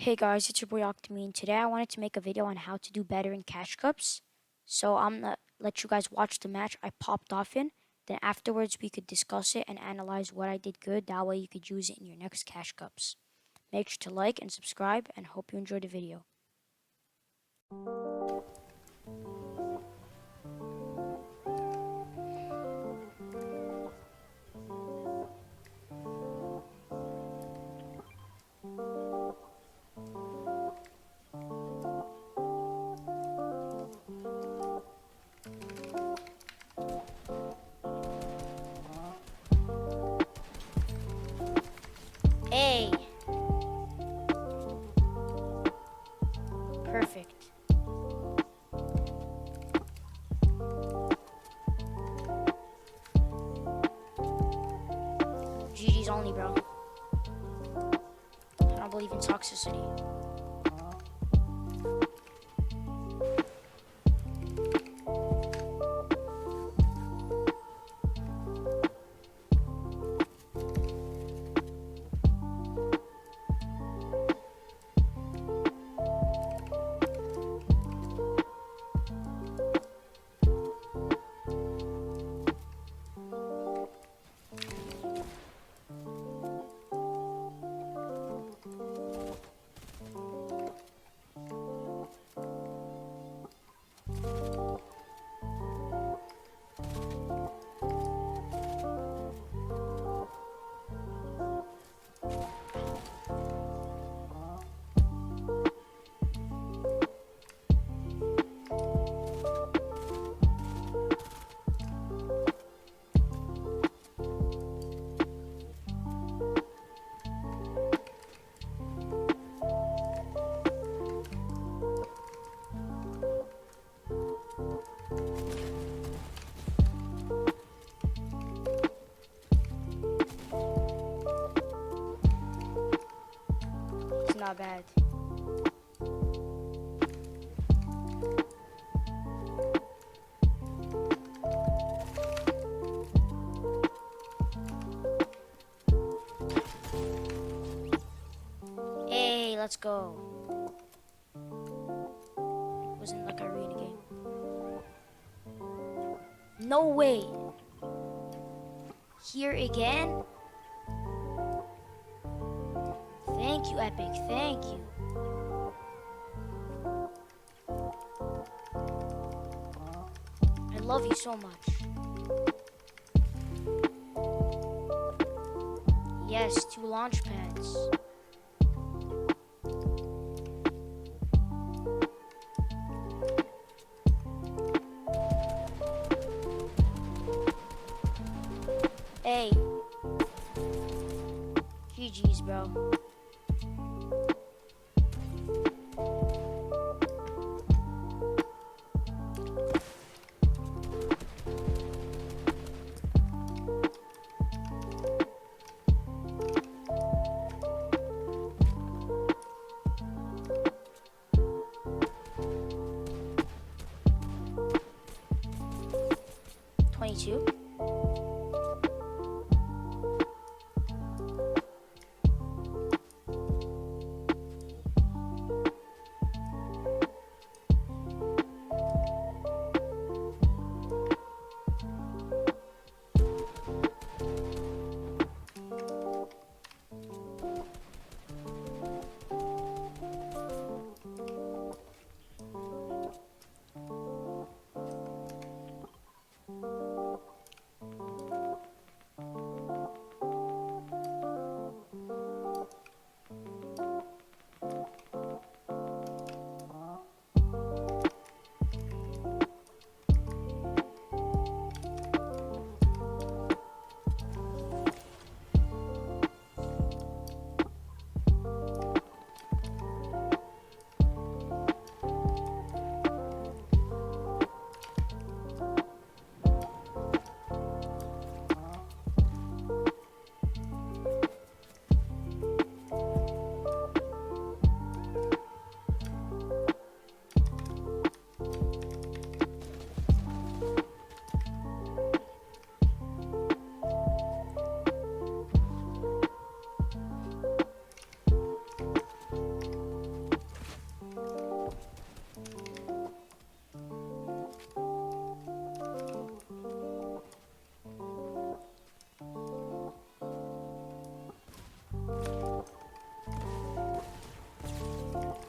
Hey guys, it's your boy Octami, and today I wanted to make a video on how to do better in cash cups. So I'm gonna let you guys watch the match I popped off in. Then afterwards we could discuss it and analyze what I did good. That way you could use it in your next cash cups. Make sure to like and subscribe, and hope you enjoyed the video. Hey, perfect. GG's only, bro. I don't believe in toxicity. It's not bad. Hey, let's go. Wasn't like arena game. No way. Here again? Thank you, Epic. Thank you. I love you so much. Yes, 2 launch pads. Hey. GG's, bro. $22.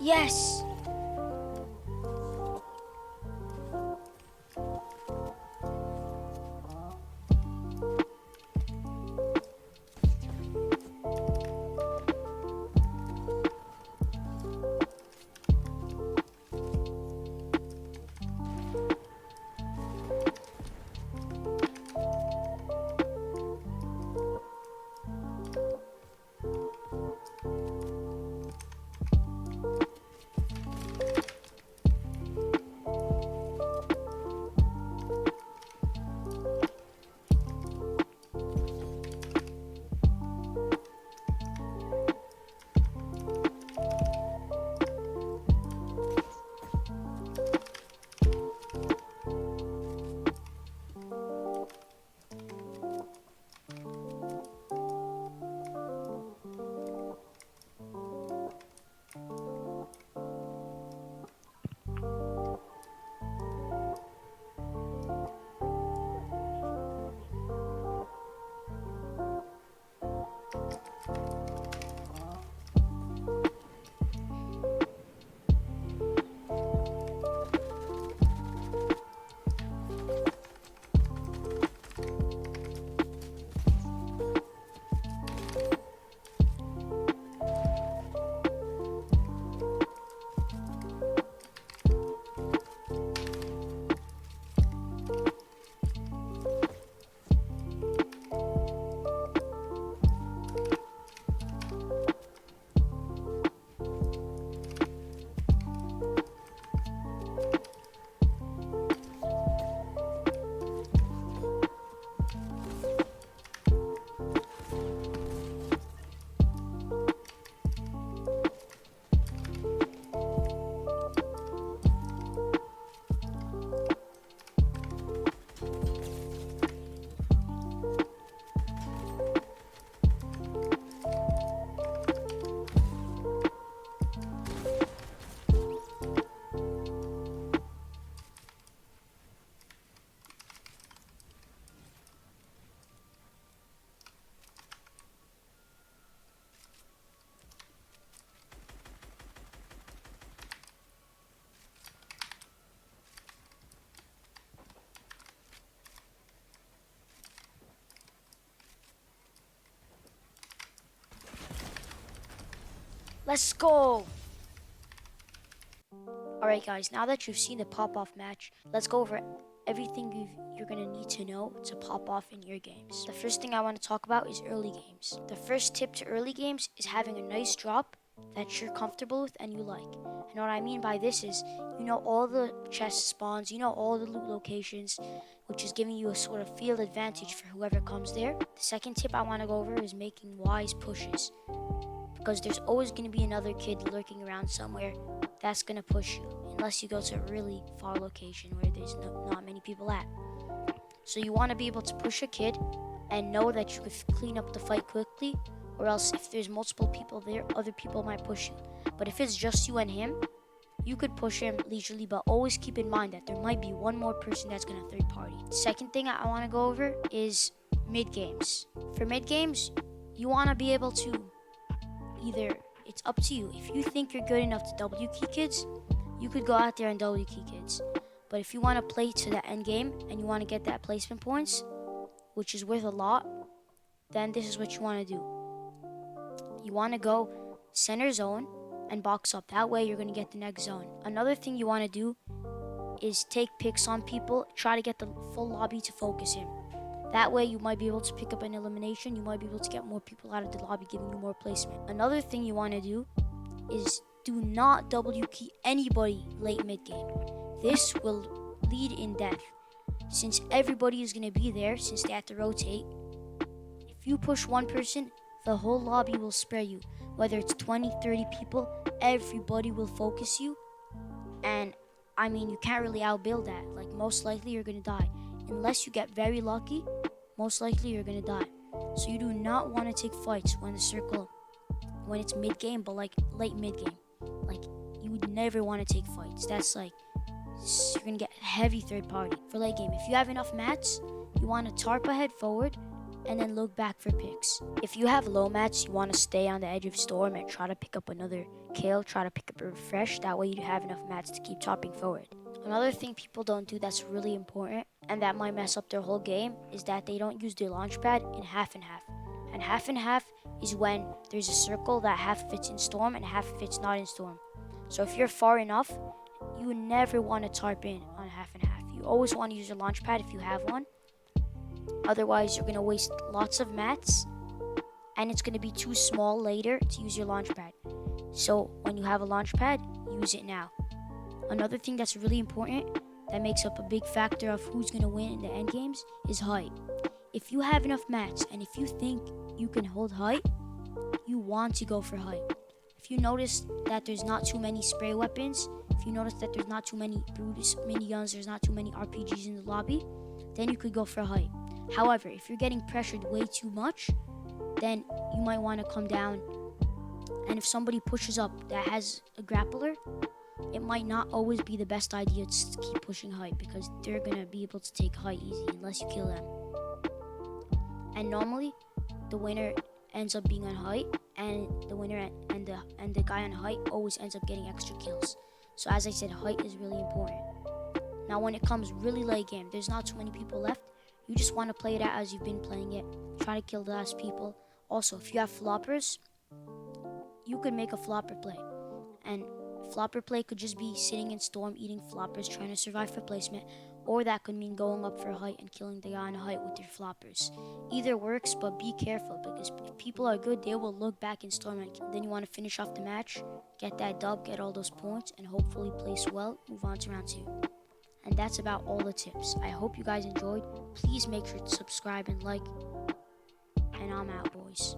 Yes! Let's go! Alright guys, now that you've seen the pop-off match, let's go over everything you're going to need to know to pop off in your games. The first thing I want to talk about is early games. The first tip to early games is having a nice drop that you're comfortable with and you like. And what I mean by this is, you know all the chest spawns, you know all the loot locations, which is giving you a sort of field advantage for whoever comes there. The second tip I want to go over is making wise pushes, because there's always going to be another kid lurking around somewhere that's going to push you, unless you go to a really far location where there's not many people at. So you want to be able to push a kid and know that you could clean up the fight quickly, or else if there's multiple people there, other people might push you. But if it's just you and him, you could push him leisurely, but always keep in mind that there might be one more person that's going to third party. The second thing I want to go over is mid games. For mid games, you want to be able to either, it's up to you. If you think you're good enough to W key kids, you could go out there and W key kids. But if you want to play to the end game and you want to get that placement points, which is worth a lot, then this is what you want to do. You want to go center zone and box up. That way you're going to get the next zone. Another thing you want to do is take picks on people. Try to get the full lobby to focus him. That way you might be able to pick up an elimination. You might be able to get more people out of the lobby, giving you more placement. Another thing you want to do is do not W key anybody late mid game. This will lead in death. Since everybody is going to be there, since they have to rotate, if you push one person, the whole lobby will spray you. Whether it's 20, 30 people, everybody will focus you. And I mean, you can't really outbuild that. Like, most likely you're going to die. Unless you get very lucky, most likely you're going to die. So you do not want to take fights when it's mid game, but like late mid game. Like, you would never want to take fights. That's like, you're going to get heavy third party. For late game, if you have enough mats, you want to tarp ahead forward and then look back for picks. If you have low mats, you want to stay on the edge of storm and try to pick up another kill, try to pick up a refresh. That way you have enough mats to keep chopping forward. Another thing people don't do that's really important and that might mess up their whole game is that they don't use their launch pad in half and half. And half and half is when there's a circle that half of it's in storm and half of it's not in storm. So if you're far enough, you never want to tarp in on half and half. You always want to use your launch pad if you have one. Otherwise, you're going to waste lots of mats and it's going to be too small later to use your launch pad. So when you have a launch pad, use it now. Another thing that's really important that makes up a big factor of who's going to win in the end games is height. If you have enough mats and if you think you can hold height, you want to go for height. If you notice that there's not too many spray weapons, if you notice that there's not too many Brutus miniguns, there's not too many RPGs in the lobby, then you could go for height. However, if you're getting pressured way too much, then you might want to come down. And if somebody pushes up that has a grappler, it might not always be the best idea to keep pushing height because they're going to be able to take height easy unless you kill them. And normally, the winner ends up being on height, and the winner and the guy on height always ends up getting extra kills. So as I said, height is really important. Now when it comes really late game, there's not too many people left. You just want to play it out as you've been playing it. Try to kill the last people. Also, if you have floppers, you could make a flopper play. And flopper play could just be sitting in storm, eating floppers, trying to survive for placement. Or that could mean going up for height and killing the guy on height with your floppers. Either works, but be careful because if people are good, they will look back in storm. And then you want to finish off the match, get that dub, get all those points, and hopefully place well, move on to round 2. And that's about all the tips. I hope you guys enjoyed. Please make sure to subscribe and like. And I'm out, boys.